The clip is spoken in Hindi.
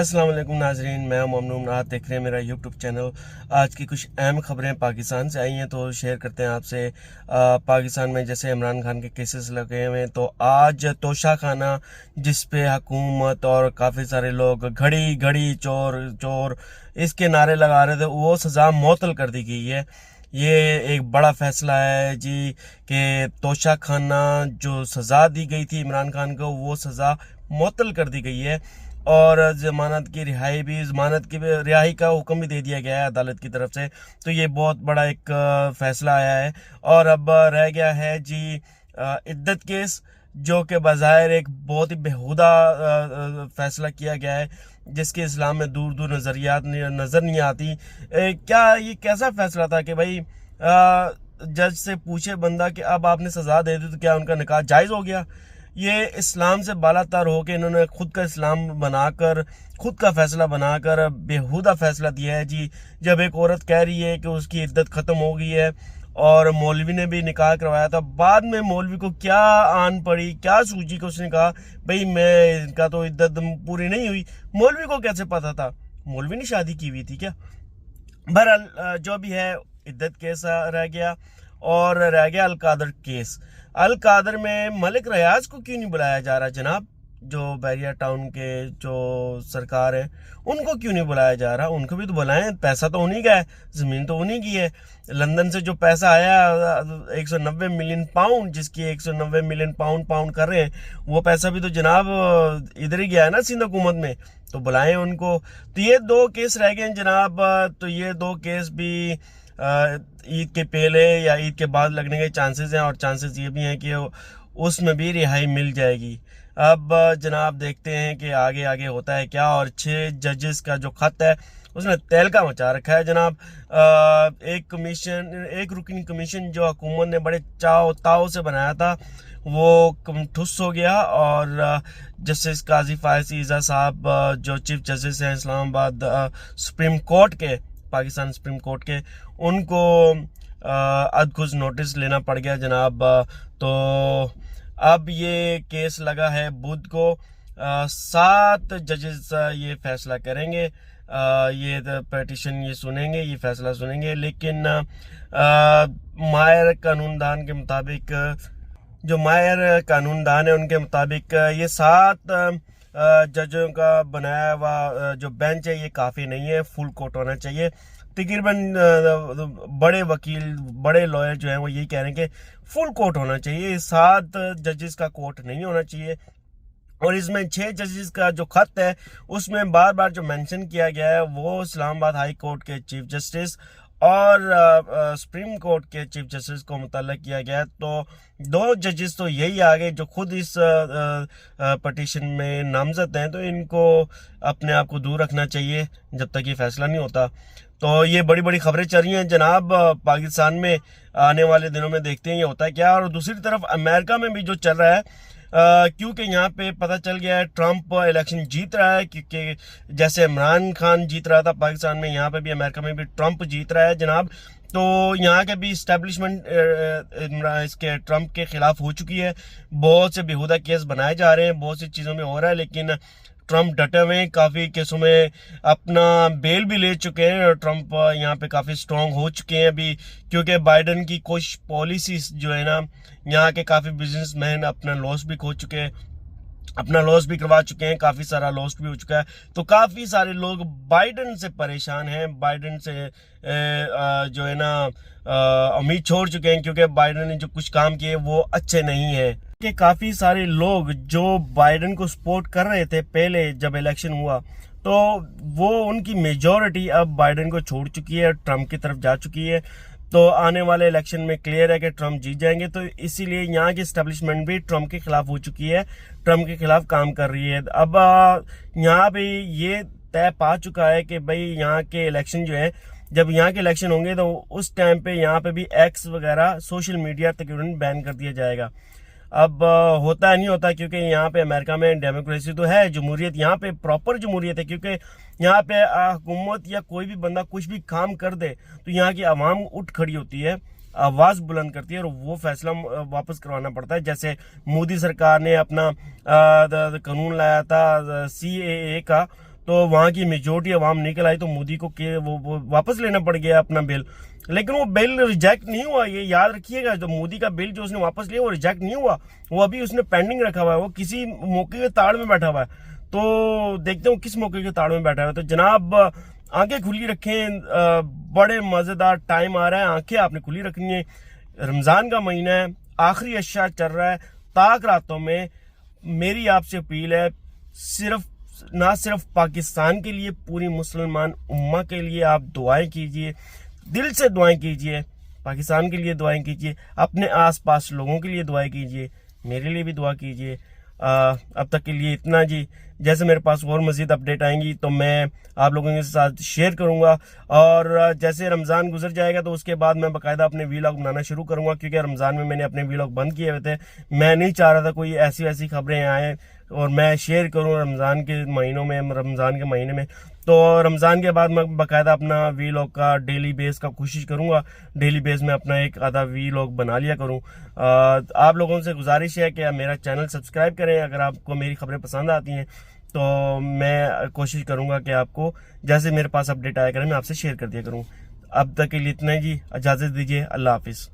अस्सलाम वालेकुम नाजरीन, मैं ममनून। आप देख रहे हैं मेरा यूट्यूब चैनल। आज की कुछ अहम खबरें पाकिस्तान से आई हैं तो शेयर करते हैं आपसे। पाकिस्तान में जैसे इमरान खान के केसेस लगे हुए हैं, तो आज तोशा खाना जिस पे हुकूमत और काफ़ी सारे लोग घड़ी घड़ी चोर चोर इसके नारे लगा रहे थे, वो सज़ा मुअत्तल कर दी गई है। ये एक बड़ा फैसला है जी कि तोशा खाना जो सज़ा दी गई थी इमरान खान को, वो सज़ा मुअत्तल कर दी गई है और जमानत की रिहाई का हुक्म भी दे दिया गया है अदालत की तरफ से। तो ये बहुत बड़ा एक फैसला आया है। और अब रह गया है जी इद्दत केस, जो कि बज़ाहिर एक बहुत ही बेहुदा फैसला किया गया है, जिसके इस्लाम में दूर दूर नज़रियात नज़र नहीं आती। क्या ये कैसा फैसला था कि भाई जज से पूछे बंदा कि अब आपने सज़ा दे दी तो क्या उनका निकाह जायज़ हो गया? ये इस्लाम से बालातर होकर इन्होंने खुद का इस्लाम बनाकर, खुद का फैसला बनाकर बेहुदा फैसला दिया है जी। जब एक औरत कह रही है कि उसकी इद्दत ख़त्म हो गई है और मौलवी ने भी निकाह करवाया था, बाद में मौलवी को क्या आन पड़ी, क्या सूझी कि उसने कहा भाई मैं इनका तो इद्दत पूरी नहीं हुई। मौलवी को कैसे पता था? मौलवी ने शादी की हुई थी क्या? बहरहाल जो भी है, इद्दत केस रह गया। और रह गया अलकादर केस। अलकादर में मलिक रियाज को क्यों नहीं बुलाया जा रहा जनाब? जो बैरिया टाउन के जो सरकार है, उनको क्यों नहीं बुलाया जा रहा? उनको भी तो बुलाएं, पैसा तो उन्हीं का है, ज़मीन तो उन्हीं की है। लंदन से जो पैसा आया 190 मिलियन पाउंड, जिसकी 190 मिलियन पाउंड कर रहे हैं, वो पैसा भी तो जनाब इधर ही गया है ना, सिंध हुकूमत में। तो बुलाएं उनको। तो ये दो केस रह गए जनाब। तो ये दो केस भी ईद के पहले या ईद के बाद लगने के चांसेस हैं, और चांसेस ये भी हैं कि उसमें भी रिहाई मिल जाएगी। अब जनाब देखते हैं कि आगे आगे होता है क्या। और 6 जजेस का जो खत है उसने तहलका मचा रखा है जनाब। एक रुकनी कमीशन जो हुकूमत ने बड़े चाव ताव से बनाया था, वो ठुस हो गया। और जस्टिस काजी फायज ईजा साहब जो चीफ जस्टिस हैं इस्लामाबाद सुप्रीम कोर्ट के, पाकिस्तान सुप्रीम कोर्ट के, उनको अदखुज नोटिस लेना पड़ गया जनाब। तो अब ये केस लगा है बुध को। 7 जजेस ये फैसला करेंगे। ये पिटीशन ये सुनेंगे, ये फैसला सुनेंगे। लेकिन माहिर कानूनदान के मुताबिक, जो माहिर कानूनदान है उनके मुताबिक, ये 7 जजों का बनाया हुआ जो बेंच है ये काफ़ी नहीं है, फुल कोर्ट होना चाहिए। तकरीबन बड़े वकील, बड़े लॉयर जो हैं वो यही कह रहे हैं कि फुल कोर्ट होना चाहिए, 7 जजेस का कोर्ट नहीं होना चाहिए। और इसमें 6 जजेस का जो खत है उसमें बार बार जो मेंशन किया गया है वो इस्लामाबाद हाई कोर्ट के चीफ जस्टिस और सुप्रीम कोर्ट के चीफ जस्टिस को मुतल्लक किया गया है। तो 2 जजेस तो यही आ गए जो खुद इस पटिशन में नामजद हैं, तो इनको अपने आप को दूर रखना चाहिए जब तक ये फैसला नहीं होता। तो ये बड़ी बड़ी खबरें चल रही हैं जनाब पाकिस्तान में। आने वाले दिनों में देखते हैं ये होता है क्या। और दूसरी तरफ अमेरिका में भी जो चल रहा है, क्योंकि यहाँ पे पता चल गया है ट्रंप इलेक्शन जीत रहा है, क्योंकि जैसे इमरान खान जीत रहा था पाकिस्तान में, यहाँ पे भी अमेरिका में भी ट्रंप जीत रहा है जनाब। तो यहाँ के भी इस्टेब्लिशमेंट इसके ट्रंप के खिलाफ हो चुकी है। बहुत से बेहुदा केस बनाए जा रहे हैं, बहुत सी चीज़ों में हो रहा है, लेकिन ट्रंप डटे हुए हैं। काफ़ी केसों में अपना बेल भी ले चुके हैं और ट्रंप यहाँ पे काफ़ी स्ट्रांग हो चुके हैं अभी, क्योंकि बाइडन की कुछ पॉलिसीज जो है ना, यहाँ के काफ़ी बिजनेसमैन अपना लॉस भी खो चुके हैं, अपना लॉस भी करवा चुके हैं, काफ़ी सारा लॉस भी हो चुका है। तो काफ़ी सारे लोग बाइडन से परेशान हैं, बाइडन से जो है ना उम्मीद छोड़ चुके हैं, क्योंकि बाइडन ने जो कुछ काम किए वो अच्छे नहीं है। कि काफ़ी सारे लोग जो बाइडन को सपोर्ट कर रहे थे पहले जब इलेक्शन हुआ, तो वो उनकी मेजॉरिटी अब बाइडन को छोड़ चुकी है, ट्रंप की तरफ जा चुकी है। तो आने वाले इलेक्शन में क्लियर है कि ट्रंप जीत जाएंगे। तो इसीलिए यहाँ की एस्टेब्लिशमेंट भी ट्रंप के खिलाफ हो चुकी है, ट्रंप के खिलाफ काम कर रही है। अब यहाँ पे ये तय पा चुका है कि भाई यहाँ के इलेक्शन जो है, जब यहाँ के इलेक्शन होंगे तो उस टाइम पे यहाँ पे भी एक्स वगैरह सोशल मीडिया तकरीबन बैन कर दिया जाएगा। अब होता नहीं होता, क्योंकि यहाँ पे अमेरिका में डेमोक्रेसी तो है, जमहूरियत यहाँ पे प्रॉपर जमहूरियत है। क्योंकि यहाँ पे हुकूमत या कोई भी बंदा कुछ भी काम कर दे तो यहाँ की आवाम उठ खड़ी होती है, आवाज़ बुलंद करती है और वो फैसला वापस करवाना पड़ता है। जैसे मोदी सरकार ने अपना कानून लाया था CAA का, तो वहां की मेजोरिटी अवाम निकल आई तो मोदी को वो वापस लेना पड़ गया अपना बिल। लेकिन वो बिल रिजेक्ट नहीं हुआ, ये याद रखिएगा। जो मोदी का बिल जो उसने वापस लिया वो रिजेक्ट नहीं हुआ, वो अभी उसने पेंडिंग रखा हुआ है, वो किसी मौके के ताड़ में बैठा हुआ है। तो देखते हो किस मौके के ताड़ में बैठा हुआ है। तो जनाब आंखें खुली रखें, बड़े मजेदार टाइम आ रहा है, आंखें आपने खुली रखनी है। रमजान का महीना है, आखिरी अशा चल रहा है, ताक रातों में मेरी आपसे अपील है, ना सिर्फ पाकिस्तान के लिए, पूरी मुसलमान उम्मा के लिए आप दुआएं कीजिए, दिल से दुआएं कीजिए। पाकिस्तान के लिए दुआएं कीजिए, अपने आसपास लोगों के लिए दुआएं कीजिए, मेरे लिए भी दुआ कीजिए। अब तक के लिए इतना जी। जैसे मेरे पास और मज़ीद अपडेट आएंगी तो मैं आप लोगों के साथ शेयर करूंगा, और जैसे रमज़ान गुजर जाएगा तो उसके बाद मैं बाकायदा अपने वीलॉग बनाना शुरू करूंगा, क्योंकि रमज़ान में मैंने अपने वीलॉग बंद किए हुए थे। मैं नहीं चाह रहा था कोई ऐसी वैसी खबरें आए और मैं शेयर करूं रमज़ान के महीने में। तो रमज़ान के बाद मैं बाकायदा अपना वीलॉग का डेली बेस का कोशिश करूंगा, डेली बेस में अपना एक आधा वीलॉग बना लिया करूं। आप लोगों से गुजारिश है कि मेरा चैनल सब्सक्राइब करें। अगर आपको मेरी खबरें पसंद आती हैं तो मैं कोशिश करूंगा कि आपको जैसे मेरे पास अपडेट आया करें मैं आपसे शेयर कर दिया करूं। अब तक के लिए इतना ही जी, इजाज़त दीजिए, अल्लाह हाफिज़।